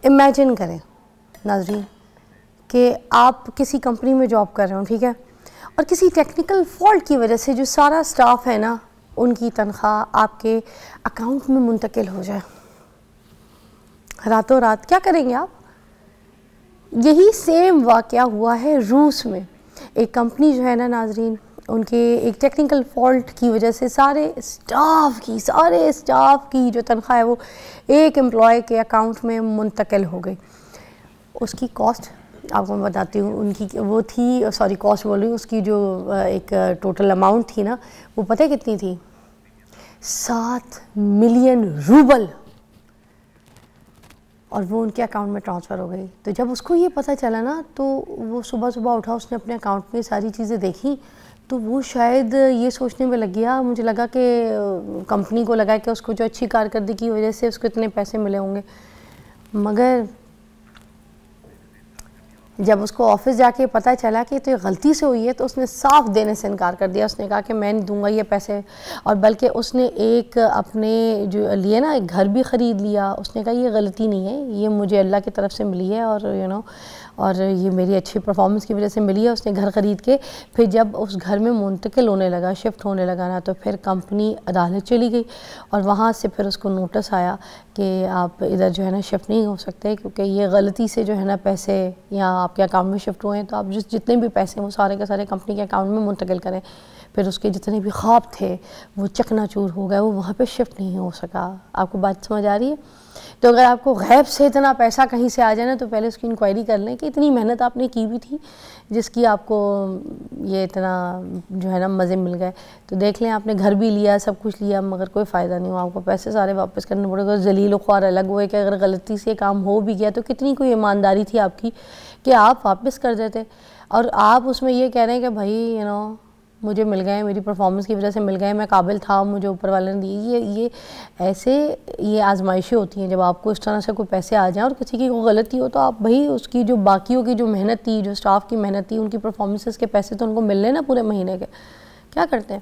Imagine کریں ناظرین کہ آپ کسی کمپنی میں جاب کر رہے ہوں، ٹھیک ہے، اور کسی ٹیکنیکل فالٹ کی وجہ سے جو سارا سٹاف ہے نا ان کی تنخواہ آپ کے اکاؤنٹ میں منتقل ہو جائے راتوں رات، کیا کریں گے آپ؟ یہی سیم واقعہ ہوا ہے روس میں. ایک کمپنی جو ہے نا ناظرین، ان کے ایک ٹیکنیکل فالٹ کی وجہ سے سارے اسٹاف کی جو تنخواہ ہے وہ ایک امپلائی کے اکاؤنٹ میں منتقل ہو گئی. اس کی کاسٹ آپ کو میں بتاتی ہوں، ان کی وہ تھی، کاسٹ بول رہی ہوں، اس کی جو ایک ٹوٹل اماؤنٹ تھی نا، وہ پتہ کتنی تھی؟ 7 ملین روبل، اور وہ ان کے اکاؤنٹ میں ٹرانسفر ہو گئی. تو جب اس کو یہ پتہ چلا نا تو وہ صبح اٹھا، اس نے اپنے اکاؤنٹ میں ساری چیزیں دیکھیں تو وہ شاید یہ سوچنے میں لگ گیا، مجھے لگا کہ کمپنی کو لگا کہ اس کو جو اچھی کارکردگی کی وجہ سے اس کو اتنے پیسے ملے ہوں گے، مگر جب اس کو آفس جا کے پتہ چلا کہ تو یہ غلطی سے ہوئی ہے تو اس نے صاف دینے سے انکار کر دیا. اس نے کہا کہ میں نہیں دوں گا یہ پیسے، اور بلکہ اس نے ایک اپنے جو لیے نا ایک گھر بھی خرید لیا. اس نے کہا یہ غلطی نہیں ہے، یہ مجھے اللہ کی طرف سے ملی ہے، اور اور یہ میری اچھی پرفارمنس کی وجہ سے ملی ہے. اس نے گھر خرید کے پھر جب اس گھر میں منتقل ہونے لگا، شفٹ ہونے لگا نا، تو پھر کمپنی عدالت چلی گئی اور وہاں سے پھر اس کو نوٹس آیا کہ آپ ادھر جو ہے نا شفٹ نہیں ہو سکتے، کیونکہ یہ غلطی سے جو ہے نا پیسے یا آپ کے اکاؤنٹ میں شفٹ ہوئے ہیں، تو آپ جتنے بھی پیسے ہیں وہ سارے کے سارے کمپنی کے اکاؤنٹ میں منتقل کریں. پھر اس کے جتنے بھی خواب تھے وہ چکنا چور ہو گئے، وہ وہاں پہ شفٹ نہیں ہو سکا. آپ کو بات سمجھ آ رہی ہے؟ تو اگر آپ کو غیب سے اتنا پیسہ کہیں سے آ جائے نا تو پہلے اس کی انکوائری کر لیں کہ اتنی محنت آپ نے کی بھی تھی جس کی آپ کو یہ اتنا جو ہے نا مزے مل گئے. تو دیکھ لیں آپ نے گھر بھی لیا، سب کچھ لیا، مگر کوئی فائدہ نہیں ہوا، آپ کو پیسے سارے واپس کرنے پڑے گئے. ذلیل و خوار الگ ہوئے کہ اگر غلطی سے کام ہو بھی گیا تو کتنی کوئی ایمانداری تھی آپ کی کہ آپ واپس کر دیتے، اور آپ اس میں یہ کہہ رہے ہیں کہ بھائی مجھے مل گئے، میری پرفارمنس کی وجہ سے مل گئے، میں قابل تھا، مجھے اوپر والے نے دی. یہ ایسے یہ آزمائشیں ہوتی ہیں جب آپ کو اس طرح سے کوئی پیسے آ جائیں اور کسی کی کوئی غلطی ہو تو آپ بھائی اس کی جو باقیوں کی جو محنت تھی، جو سٹاف کی محنت تھی، ان کی پرفارمنسز کے پیسے تو ان کو مل لیں نا پورے مہینے کے. کیا کرتے ہیں؟